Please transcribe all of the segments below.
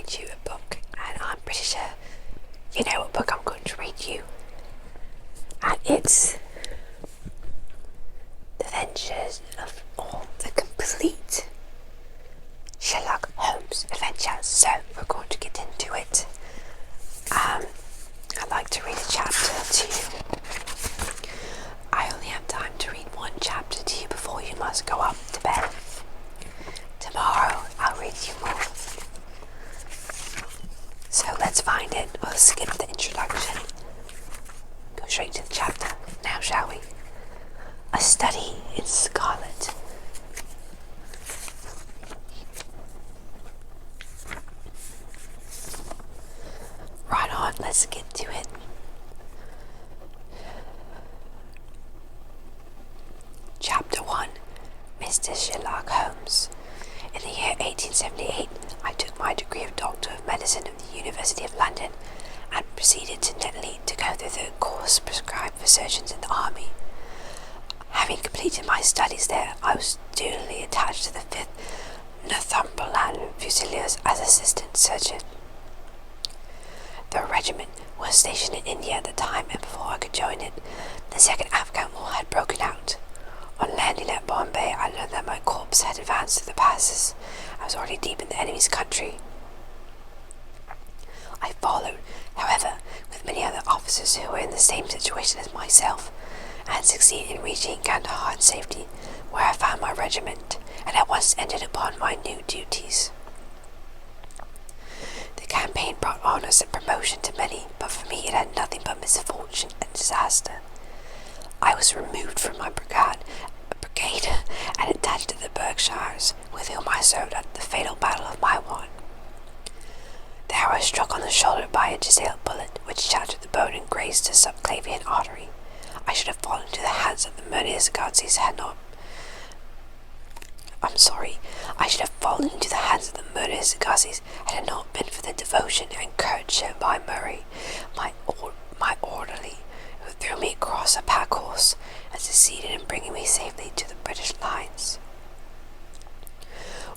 read you a book, and I'm pretty sure you know what book I'm going to read you. And it's The Adventures of all the complete Sherlock Holmes adventures. So we're going to get into it. I'd like to read a chapter to you. I only have time to read one chapter to you before you must go up to bed. Tomorrow I'll read you more. So let's find it. We'll skip the introduction. Go straight to the chapter now, shall we? A Study in Scarlet. Right on, let's get to it. Chapter 1. Mr. Sherlock Holmes. In the year 1878, I took my degree of Doctor of Medicine at the University of London and proceeded to go through the course prescribed for surgeons in the army. Having completed my studies there, I was duly attached to the 5th Northumberland Fusiliers as assistant surgeon. The regiment was stationed in India at the time, and before I could join it, the Second Afghan War had broken out. On landing at Bombay, I learned that my corps had advanced through the passes. I was already deep in the enemy's country. I followed, however, with many other officers who were in the same situation as myself, and succeeded in reaching Kandahar in safety, where I found my regiment, and at once entered upon my new duties. The campaign brought honours and promotion to many, but for me it had nothing but misfortune and disaster. I was removed from my brigade and attached to the Berkshires, with whom I served at the fatal battle of Maiwan. There I was struck on the shoulder by a Giselle bullet, which shattered the bone and grazed the subclavian artery. I should have fallen into the hands of the murderous Gazis had not it not been for the devotion and courage shown by Murray, my orderly, who threw me across a pack horse and succeeded in bringing me safely to the British lines.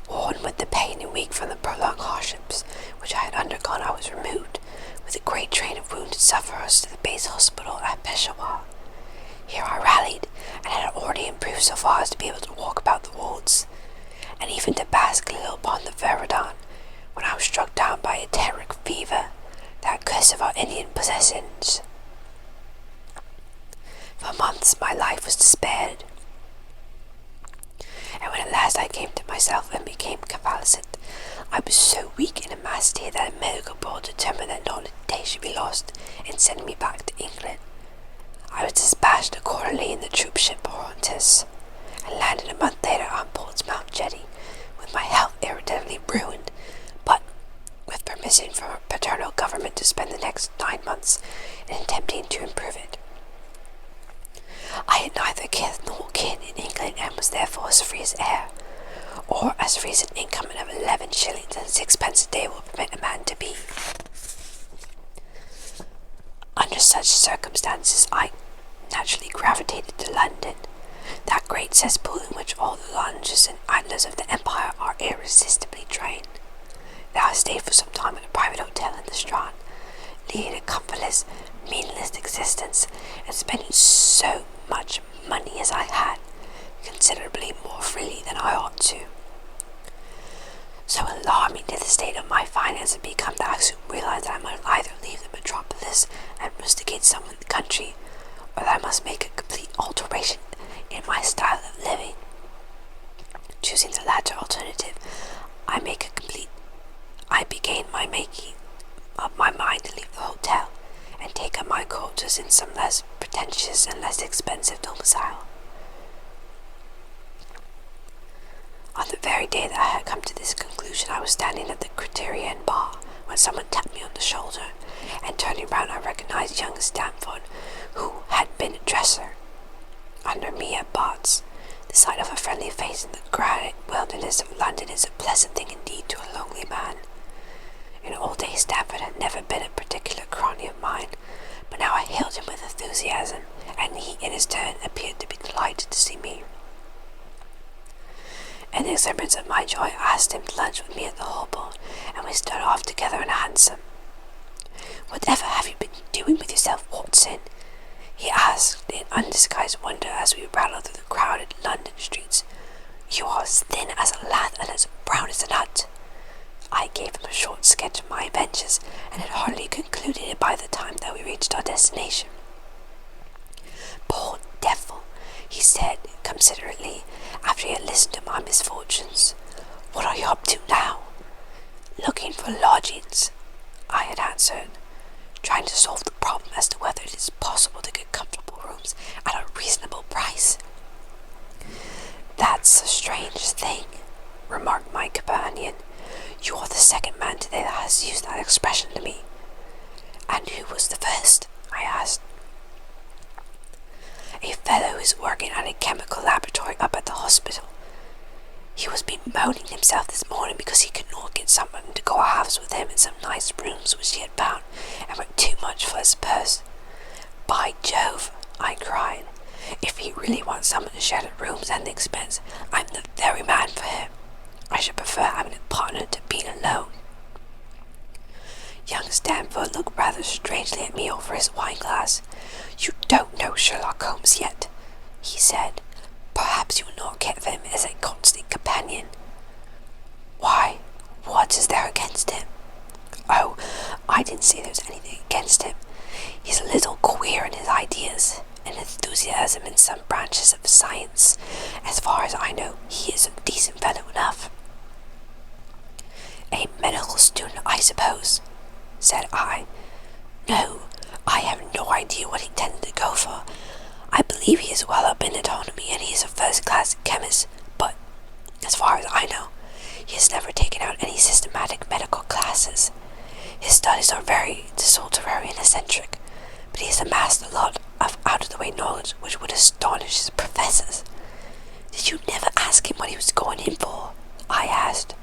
Worn with the pain and weak from the prolonged hardships which I had undergone, I was removed with a great train of wounded sufferers to the base hospital at Peshawar. Here I rallied, and had already improved so far as to be able to walk about the wards, and even to bask a little upon the verandah, when I was struck down by a terrific fever, that curse of our Indian possessions. For months my life was despaired, and when at last I came to myself and became convalescent, I was so weak and emaciated that a medical board determined that not a day should be lost in sending me back to England. I was dispatched accordingly in the troop ship Orontes, and landed a month later on Portsmouth jetty, with my health irretrievably ruined, but with permission from a paternal government to spend the next 9 months in attempting to improve it. I had neither kith nor kin in England, and was therefore as free as air, or as free as an income of 11 shillings and 6 a day will permit a man to be. Under such circumstances, I naturally gravitated to London, that great cesspool in which all the lounges and idlers of the empire are irresistibly trained. There I stayed for some time at a private hotel in the Strand, leading a comfortless, meaningless existence, and spending so much money as I had, considerably more freely than I ought to. So alarming did the state of my finances become that I soon realized that I must either leave the metropolis and rusticate somewhere in the country, or that I must make a complete alteration in my style of living. Choosing the latter alternative, I began by making up my mind to leave the hotel and take up my quarters in some less pretentious and less expensive domicile. On the very day that I had come to this conclusion, I was standing at the Criterion bar when someone tapped me on the shoulder, and turning round I recognized young Stamford, who had been a dresser under me at Bart's. The sight of a friendly face in the granite wilderness of London is a pleasant thing indeed to a lonely man. In old days Stamford had never been a particular crony of mine, but now I hailed him with enthusiasm, and he in his turn appeared to be delighted to see me. In the exuberance of my joy, I asked him to lunch with me at the Holborn, and we stood off together in a hansom. "Whatever have you been doing with yourself, Watson?" he asked in undisguised wonder as we rattled through the crowded London streets. "You are as thin as a lath and as brown as a nut." I gave him a short sketch of my adventures, and had hardly concluded it by the time that we reached our destination. "Poor devil," he said considerately, after he had listened to my misfortunes. "What are you up to now?" "Looking for lodgings," I had answered, trying to solve the problem as to whether it is possible to get comfortable rooms at a reasonable price. "That's a strange thing," remarked my companion. "You are the second man today that has used that expression to me." "And who was the first?" I asked. "A fellow who is working at a chemical laboratory up at the hospital. He was bemoaning himself this morning because he could not get someone to go halves with him in some nice rooms which he had found and were too much for his purse." "By Jove," I cried, "if he really wants someone to share the rooms and the expense, I'm the very man for him. I should prefer having a partner to being alone." Young Stanford looked rather strangely at me over his wine-glass. "You don't know Sherlock Holmes yet," he said. "Perhaps you will not get him as a constant companion." "Why, what is there against him?" "Oh, I didn't say there's anything against him. He's a little queer in his ideas and enthusiasm in some branches of science. As far as I know, he is a decent fellow enough." "A medical student, I suppose?" said I. "No, I have no idea what he intended to go for. I believe he is well up in anatomy and he is a first-class chemist, but, as far as I know, he has never taken out any systematic medical classes. His studies are very desultory and eccentric, but he has amassed a lot of out-of-the-way knowledge which would astonish his professors." "Did you never ask him what he was going in for?" I asked.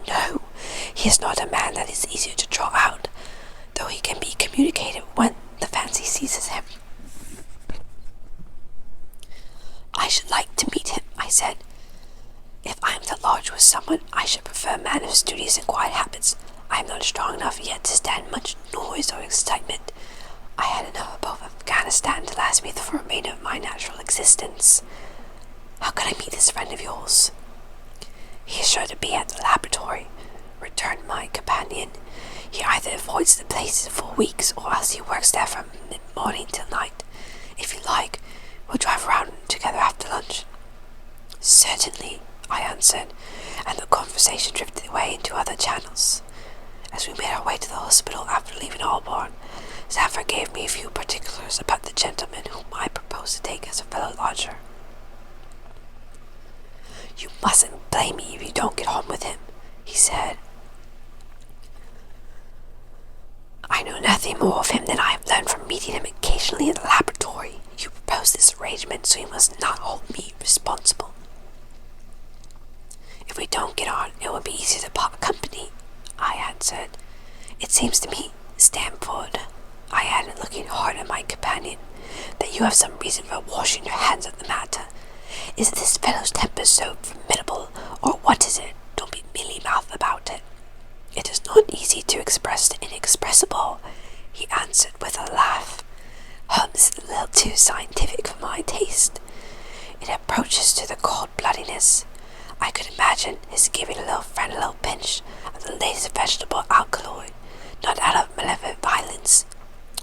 "No, he is not a man that is easier to draw out, though he can be communicative when the fancy seizes him." "I should like to meet him," I said. "If I am to lodge with someone, I should prefer a man of studious and quiet habits. I am not strong enough yet to stand much noise or excitement. I had enough of both Afghanistan to last me for the remainder of my natural existence." "How can I meet this friend of yours?" "He is sure to be at the laboratory," returned my companion. "He either avoids the place for weeks, or else he works there from mid-morning till night. If you like, we'll drive around together after lunch." "Certainly," I answered, and the conversation drifted away into other channels. As we made our way to the hospital after leaving Holborn, Sanford gave me a few particulars about the gentleman whom I proposed to take as a fellow lodger. "You mustn't blame me if you don't get on with him," he said. "I know nothing more of him than I have learned from meeting him occasionally in the laboratory. You proposed this arrangement, so you must not hold me responsible. If we don't get on, it will be easy to part company," I answered. "It seems to me, Stamford," I added, looking hard at my companion, "that you have some reason for washing your hands of the matter. Is this fellow's temper so formidable, or what is it? Don't be mealy-mouthed about it." "It is not easy to express the inexpressible," he answered with a laugh. "Holmes is a little too scientific for my taste. It approaches to the cold-bloodedness. I could imagine his giving a little friend a little pinch of the latest vegetable alkaloid, not out of malevolent violence,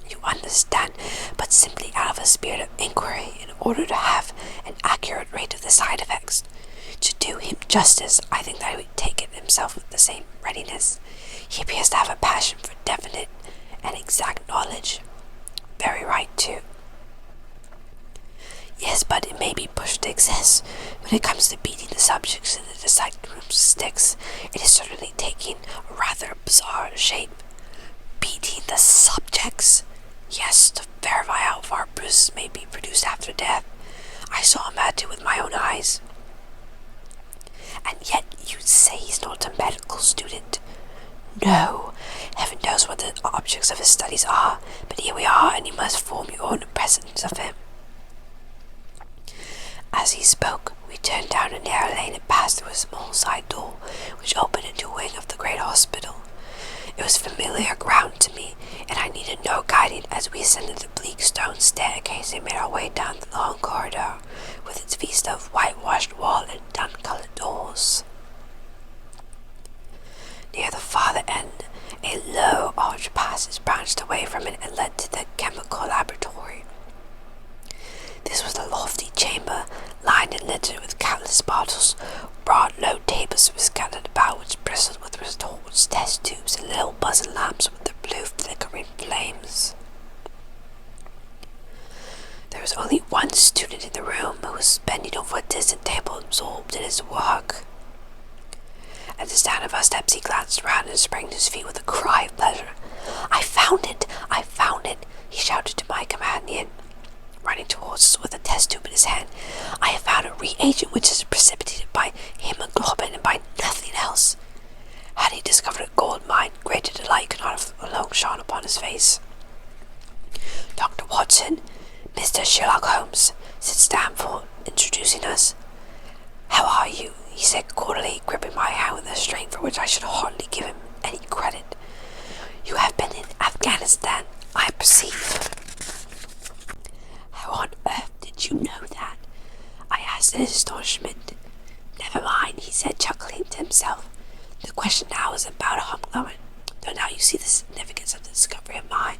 you understand, but simply out of a spirit of inquiry in order to have an accurate rate of the side effects. To do him justice, I think that he would take it himself with the same readiness. He appears to have a passion for definite and exact knowledge." "Very right, too." "Yes, but it may be pushed to excess. When it comes to beating the subjects in the dissecting room sticks, it is certainly taking a rather bizarre shape." "Beating the subjects?" "Yes, to verify how far bruises may be produced after death. I saw him at it with my own eyes." "And yet you say he's not a medical student?" "No. Heaven knows what the objects of his studies are, but here we are, and you must form your own impressions of him." As he spoke, we turned down a narrow lane and passed through a small side door, which opened into a wing of the great hospital. companion as we ascended the bleak stone staircase and made our way down the long corridor with its vista of whitewashed wall and dun-coloured doors. Near the farther end, a low arched passage branched away from it and led to the chemical laboratory. This was a lofty chamber, lined and littered with countless bottles. Broad, low tables were scattered about, which bristled with retorts, test tubes, and little buzzing lamps with their blue flickering flames. There was only one student in the room, who was bending over a distant table, absorbed in his work. At the sound of our steps, he glanced around and sprang to his feet with a cry of pleasure. "I found it! I found it!" he shouted to my companion, running towards us with a test tube in his hand. "I have found a reagent which is precipitated by hemoglobin and by nothing else." Had he discovered a gold mine, greater delight could not have alone shone upon his face. "Dr. Watson, Mr. Sherlock Holmes," said Stamford, introducing us. "How are you?" he said cordially, gripping my hand with a strength for which I should hardly give him any credit. "You have been in Afghanistan, I perceive." "How on earth did you know that?" I asked in astonishment. "Never mind," he said, chuckling to himself. "The question now is about hemoglobin. Though now you see the significance of the discovery of mine."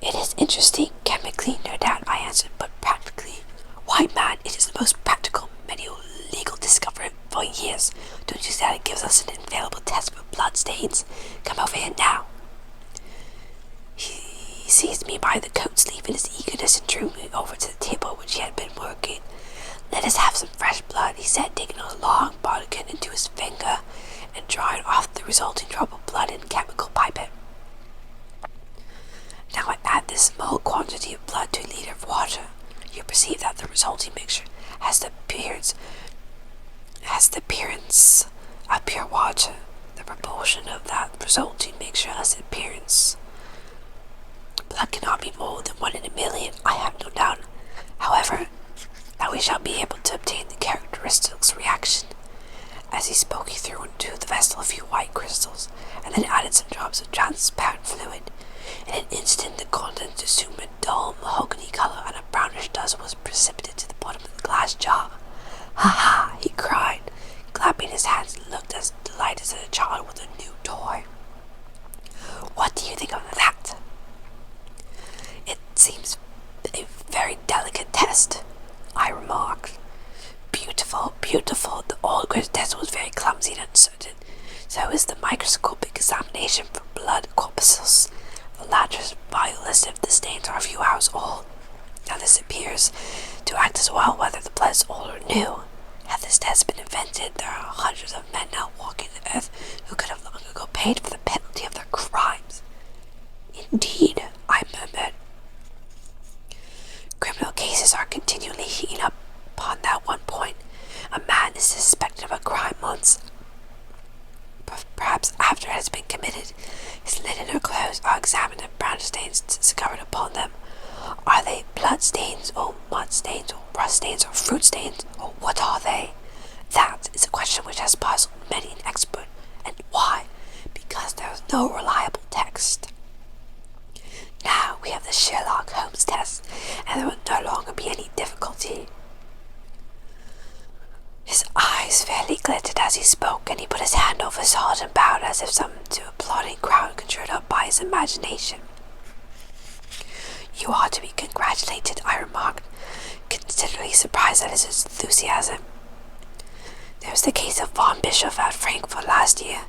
"It is interesting, chemically, no doubt," I answered, "but practically, why, man, it is the most practical medical legal discovery for years. Don't you see that it gives us an infallible test for blood stains? Come over here now." He seized me by the coat sleeve in his eagerness and drew me over to the table which he had been working. "Let us have some fresh blood," he said, digging a long bodkin into his finger and drawing off the resulting drop of blood in a chemical pipette. Now I add this small quantity of blood to a liter of water. You perceive that the resulting mixture has the appearance of pure water. The proportion of that resulting mixture has the appearance. Blood cannot be more than 1 in a million, I have no doubt, however, that we shall be able to obtain the characteristics reaction. As he spoke, he threw into the vessel a few white crystals, and then added some drops of transparent fluid. In an instant, the contents assumed a dull mahogany color, and a brownish dust was precipitated to the bottom of the glass jar. "Ha ha!" he cried, clapping his hands, and looked as delighted as a child with a new toy. "What do you think of that?" "It seems a very delicate test," I remarked. "Beautiful, beautiful. The old-grade test was very clumsy and uncertain. So is the microscopic examination for blood corpuscles. The latter is violent if the stains are a few hours old. Now this appears to act as well whether the blood is old or new. Had this test been invented, there are hundreds of men now walking the earth who could have long ago paid for the penalty of their crimes." "Indeed," I murmured. "Criminal cases are continually heating up upon that one point. A man is suspected of a crime once. Perhaps after it has been committed, his linen or clothes are examined and brown stains discovered upon them. Are they blood stains, or mud stains, or rust stains, or fruit stains, or what are they? That is a question which has puzzled many an expert. And why? Because there is no reliable text. Now we have the Sherlock Holmes test, and there will no longer be any difficulty." His eyes fairly glittered as he spoke, and he put his hand over his heart and bowed as if summoned to a applauding crowd conjured up by his imagination. "You are to be congratulated," I remarked, considerably surprised at his enthusiasm. "There was the case of Von Bischoff at Frankfurt last year.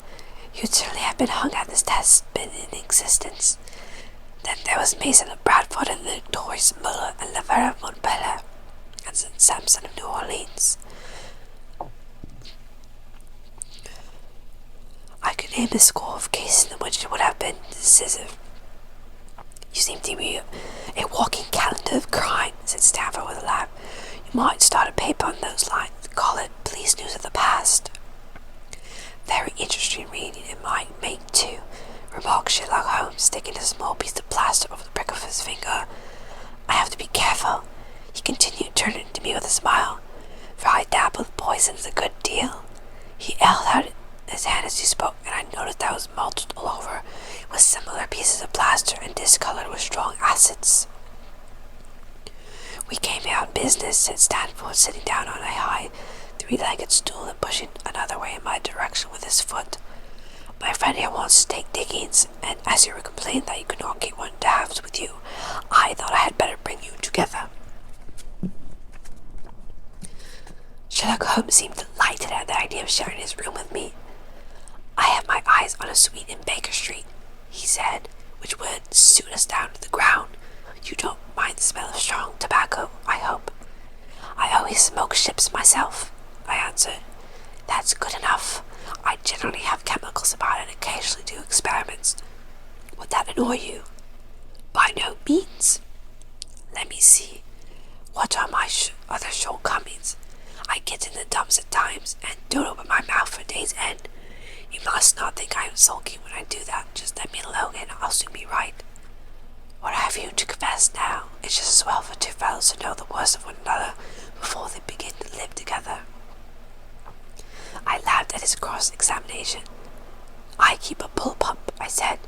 He would certainly have been hung had this test been in existence. Then there was Mason of Bradford, and the notorious Muller and Lavera of Montpellier, and St. Sampson of New Orleans. I could name a score of cases in which it would have been decisive." "You seem to be a walking calendar of crime," said Stamford with a laugh. "You might start a paper on those lines, call it Police News of the Past." "Very interesting reading it might make, too," remarked Sherlock Holmes, sticking a small piece of plaster over the prick of his finger. "I have to be careful," he continued, turning to me with a smile, "for I dabble with poisons a good deal." He held out his hand as he spoke, and I noticed that it was mottled all over with similar pieces of plaster and discolored with strong acids. "We came here on business," said Stanford, sitting down on a high, three-legged stool and pushing another way in my direction with his foot. "My friend here wants to take diggings, and as you were complaining that you could not get one to halves with you, I thought I had better bring you together." Sherlock Holmes seemed delighted at the idea of sharing his room with me. "I have my eyes on a suite in Baker Street," he said, "which would suit us down to the ground. You don't mind the smell of strong tobacco, I hope?" "I always smoke ships myself," I answered. "That's good enough. I generally have chemicals about and occasionally do experiments. Would that annoy you?" "By no means." "Let me see. What are my other shortcomings? I get in the dumps at times and don't open my mouth for days end. You must not think I am sulky when I do that. Just let me alone and I'll soon be right." "What have you to confess now? It's just as well for two fellows to know the worst of one another before they begin to live together." I laughed at his cross-examination. "I keep a bull pump," I said,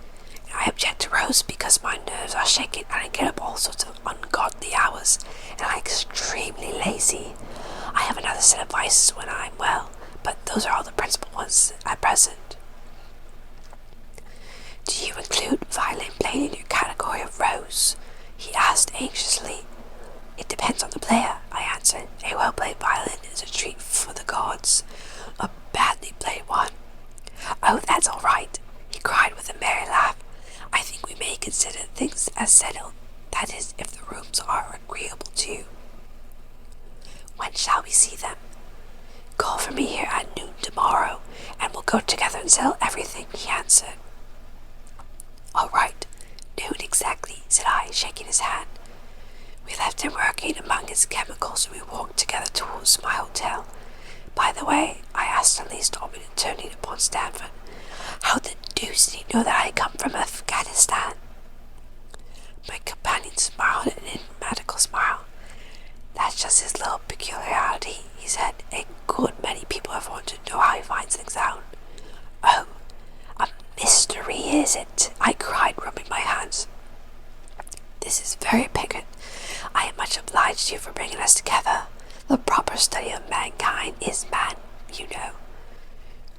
"and I object to roast because my nerves are shaken and I get up all sorts of ungodly hours, and I'm extremely lazy. I have another set of vices when I'm well, but those are all the principal ones at present." "Do you include violin playing in your category of rose?" he asked anxiously. "It depends on the player," I answered. "A well-played violin is a treat for the gods. A badly played one—" "Oh, that's all right," he cried with a merry laugh. "I think we may consider things as settled. That is, if the rooms are agreeable to you." "When shall we see them?" "Call for me here at noon tomorrow, and we'll go together and settle everything," he answered. "All right, noon exactly," said I, shaking his hand. We left him working among his chemicals and we walked together towards my hotel. "By the way," I asked suddenly, stopping and turning upon Stanford, "how the deuce did he know that I had come from Afghanistan?" My companion smiled an enigmatical smile. "That's just his little peculiarity," he said. "A good many people have wanted to know how he finds things out." "Oh, a mystery, is it?" I cried, rubbing my hands. "This is very piquant. I am much obliged to you for bringing us together. The proper study of mankind is man, you know."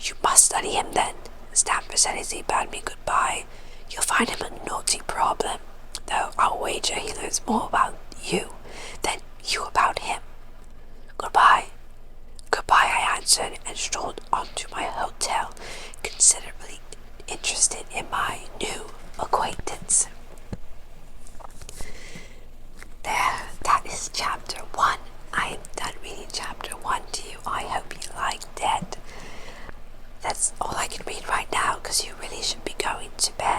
"You must study him then," Stanford said as he bade me goodbye. "You'll find him a naughty problem, though I'll wager he learns more about you than you about him. Goodbye." "Goodbye," I answered and strolled on to my hotel, considerably interested in my new acquaintance. There, that is chapter 1. I am done reading chapter 1 to you. I hope you liked it. That's all I can read right now because you really should be going to bed.